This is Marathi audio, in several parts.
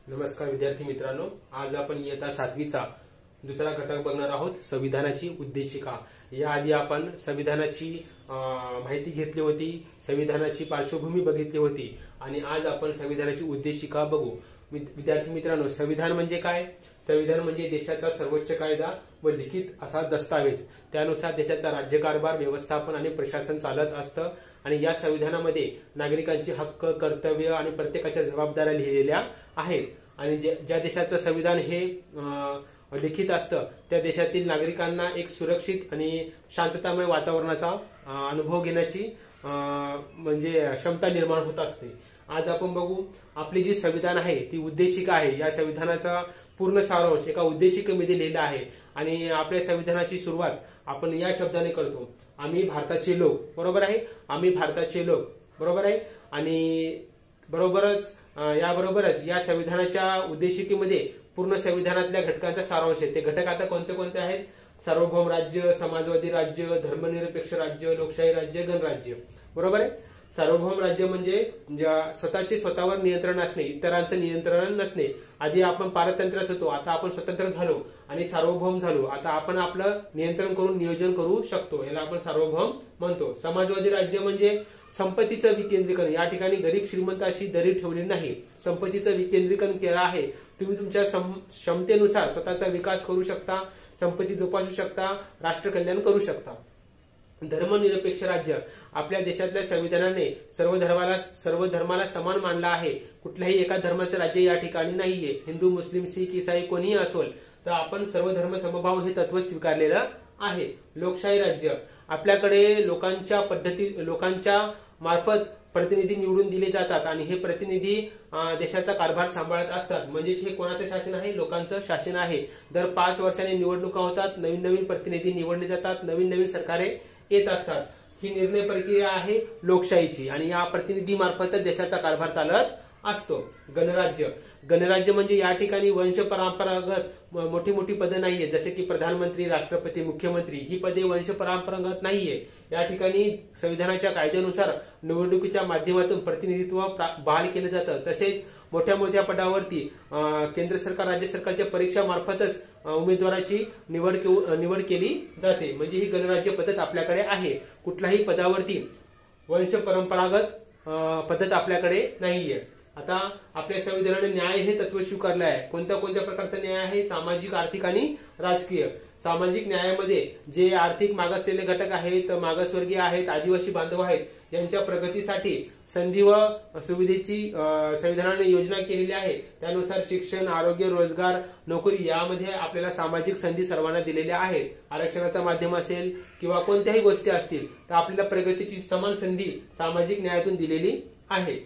नमस्कार विद्यार्थी मित्रांनो, आज आपण इयत्ता 7वीचा दुसरा घटक बघणार आहोत, संविधानाची उद्देशिका। याआधी आपण संविधानाची माहिती घेतली होती, संविधानाची पार्श्वभूमी बघितली होती आणि आज आपण संविधानाची उद्देशिका बघू। विद्यार्थी मित्रांनो, संविधान म्हणजे काय? संविधान म्हणजे देशाचा सर्वोच्च कायदा व लिखित असा दस्तावेज। त्यानुसार देशाचा राज्यकारभार, व्यवस्थापन आणि प्रशासन चालत असतं आणि या संविधानामध्ये नागरिकांची हक्क, कर्तव्य आणि प्रत्येकाच्या जबाबदाऱ्या लिहिलेल्या आहेत। आणि ज्या देशाचं संविधान हे लिखित असतं त्या देशातील नागरिकांना एक सुरक्षित आणि शांततामय वातावरणाचा अनुभव घेण्याची म्हणजे क्षमता निर्माण होत असते। आज आपण बघू आपली जी संविधान आहे ती उद्देशिका आहे। या संविधानाचा पूर्ण सारांश एका उद्देशिकेमध्ये लिहिला आहे आणि आपल्या संविधानाची सुरुवात आपण या शब्दाने करतो, आम्ही भारताचे लोक। बरोबर आहे, आम्ही भारताचे लोक, बरोबर आहे। आणि याबरोबरच या संविधानाच्या उद्देशिकेमध्ये पूर्ण संविधानातल्या घटकांचा सारांश आहे। ते घटक आता कोणते कोणते आहेत? सार्वभौम राज्य, समाजवादी राज्य, धर्मनिरपेक्ष राज्य, लोकशाही राज्य, गणराज्य। बरोबर आहे। सार्वभौम राज्य म्हणजे स्वतःचे स्वतःवर नियंत्रण असणे, इतरांचं नियंत्रण नसणे। आधी आपण पारतंत्र्यात होतो, आता आपण स्वतंत्र झालो आणि सार्वभौम झालो। आता आपण आपलं नियंत्रण करून नियोजन करू शकतो, याला आपण सार्वभौम म्हणतो। समाजवादी राज्य म्हणजे संपत्तीचं विकेंद्रीकरण। या ठिकाणी गरीब श्रीमंत अशी दरी ठेवली नाही, संपत्तीचं विकेंद्रीकरण केलं आहे। तुम्ही तुमच्या क्षमतेनुसार स्वतःचा विकास करू शकता, संपत्ती जोपासू शकता, राष्ट्र कल्याण करू शकता। धर्मनिरपेक्ष राज्य, आपल्या देशातल्या संविधानाने सर्व धर्माला समान मानला आहे। कुठल्याही एका धर्माचं राज्य या ठिकाणी नाहीये। हिंदू, मुस्लिम, शीख, ईसाई कोणीही असोल तर आपण सर्व धर्म समभाव हे तत्व स्वीकारलेलं आहे। लोकशाही राज्य, आपल्याकडे लोकांच्या मार्फत प्रतिनिधी निवडून दिले जातात आणि हे प्रतिनिधी देशाचा कारभार सांभाळत असतात। म्हणजे हे कोणाचं शासन आहे? लोकांचं शासन आहे। दर 5 वर्षांनी निवडणुका होतात, नवीन प्रतिनिधी निवडले जातात, नवीन सरकारे येत असतात। ही निर्णय प्रक्रिया आहे लोकशाहीची आणि या प्रतिनिधी मार्फत देशाचा कारभार चालत असतो। गणराज्य म्हणजे या ठिकाणी वंश परंपरागत मोठी पदे नाहीये, जसे की प्रधानमंत्री, राष्ट्रपती, मुख्यमंत्री। ही पदे वंश परंपरागत नाहीये। या ठिकाणी संविधानाच्या कायद्यानुसार निवडणुकीच्या माध्यमातून प्रतिनिधित्व बहाल केलं जातं। तसेच मोठ्या पदावरती केंद्र सरकार, राज्य सरकारच्या परीक्षा मार्फतच उमेदवाराची निवड केली जाते। म्हणजे ही गणराज्य पद्धत आपल्याकडे आहे। कुठल्याही पदावरती वंश परंपरागत पद्धत आपल्याकडे नाहीये। आता आपल्या संविधानाने न्याय हे तत्व स्वीकारले आहे। कोणत्या प्रकारचा न्याय आहे? सामाजिक, आर्थिक आणि राजकीय। सामाजिक न्यायामध्ये जे आर्थिक मागासलेले घटक आहेत, मागासवर्गीय आहेत, आदिवासी बांधव आहेत, यांच्या प्रगतीसाठी संधी व सुविधेची संविधानाने योजना केलेली आहे। त्यानुसार शिक्षण, आरोग्य, रोजगार, नोकरी यामध्ये आपल्याला सामाजिक संधी सर्वांना दिलेल्या आहेत। आरक्षणाचा माध्यम असेल किंवा कोणत्याही गोष्टी असतील तर आपल्याला प्रगतीची समान संधी सामाजिक न्यायातून दिलेली आहे।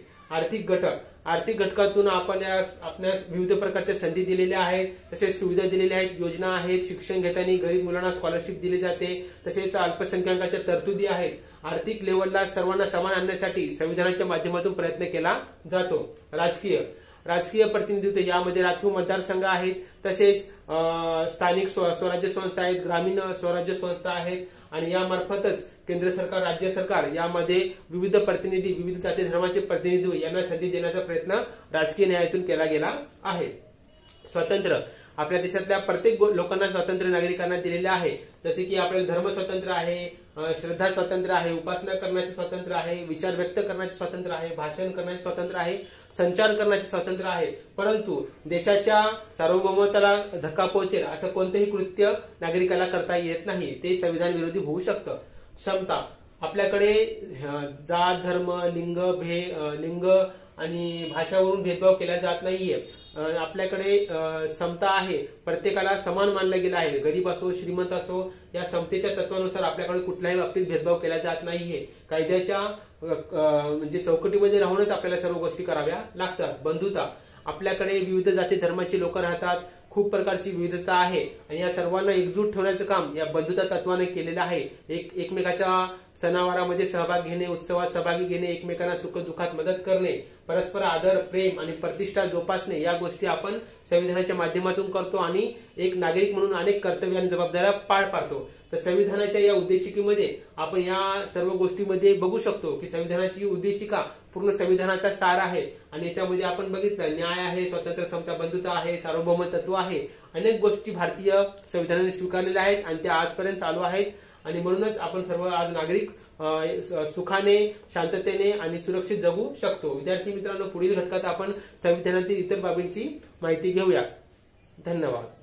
आर्थिक घटकातून आपल्यास विविध प्रकारच्या संधी दिलेल्या आहेत, तसेच सुविधा दिलेल्या आहेत, योजना आहेत। शिक्षण घेताना गरीब मुलांना स्कॉलरशिप दिली जाते, तसेच अल्पसंख्याकांच्या तरतुदी आहेत। आर्थिक लेवलला सर्वांना समान आणण्यासाठी संविधानाच्या माध्यमातून प्रयत्न केला जातो। राजकीय प्रतिनिधित्व, यामध्ये राखीव मतदारसंघ आहेत, तसेच स्थानिक स्वराज्य संस्था आहेत, ग्रामीण स्वराज्य संस्था आहेत आणि यामार्फतच केंद्र सरकार, राज्य सरकार यामध्ये विविध प्रतिनिधी, विविध जाती धर्माचे प्रतिनिधी यांना संधी देण्याचा प्रयत्न राजकीय न्यायातून केला गेला आहे। स्वातंत्र्य, आपल्या देशातल्या प्रत्येक लोकांना स्वातंत्र्य नागरिकांना दिलेले आहे। जसे की आपल्याला धर्म स्वातंत्र्य आहे, श्रद्धा स्वातंत्र्य आहे, उपासना करण्याचे स्वातंत्र्य आहे, विचार व्यक्त करण्याचे स्वातंत्र्य आहे, भाषण करण्याचे स्वातंत्र्य आहे, संचार करण्याचे स्वातंत्र्य आहे। परंतु देशाच्या सार्वभौमत्वाला धक्का पोहोचेल असं कोणतेही कृत्य नागरिकाला करता येत नाही, ते संविधान विरोधी होऊ शकतं। क्षमता, आपल्याकडे जात, धर्म, लिंग आणि भाषावरून भेदभाव केला जात नाहीये। आपल्याकडे समता आहे, प्रत्येकाला समान मानलं गेलं आहे। गरीब असो, श्रीमंत असो, या समतेच्या तत्वानुसार आपल्याकडे कुठल्याही बाबतीत भेदभाव केला जात नाहीये। कायद्याच्या म्हणजे चौकटीमध्ये राहूनच आपल्याला सर्व गोष्टी कराव्या लागतात। बंधुता, आपल्याकडे विविध जाती धर्माची लोक राहतात, खूप प्रकारची विविधता आहे आणि या सर्वांना एकजूट ठेवण्याचं काम या बंधुता तत्वाने केलेलं आहे। एकमेकाच्या सणावारामध्ये सहभाग घेणे, उत्सवात सहभागी घेणे, एकमेकांना सुखदुःखात मदत करणे, परस्पर आदर, प्रेम आणि प्रतिष्ठा जोपासणे या गोष्टी आपण संविधानाच्या माध्यमातून करतो आणि एक नागरिक म्हणून अनेक कर्तव्य आणि जबाबदाऱ्या पार पाडतो. तर संविधानाच्या या उद्देशिकेमध्ये आपण या सर्व गोष्टीमध्ये बघू शकतो की संविधानाची उद्देशिका पूर्ण संविधानाचा सार आहे आणि याच्यामध्ये आपण बघितलं न्याय आहे, स्वातंत्र्य, समता, बंधुता आहे, सार्वभौम तत्व आहे. अनेक गोष्टी भारतीय संविधानाने स्वीकारलेल्या आहेत आणि त्या आजपर्यंत चालू आहेत आणि म्हणूनच आपण सर्व आज नागरिक सुखाने, शांततेने आणि सुरक्षित जगू शकतो. विद्यार्थी मित्रांनो, पुढील घटकात आपण संविधानातील इतर बाबींची माहिती घेऊया. धन्यवाद.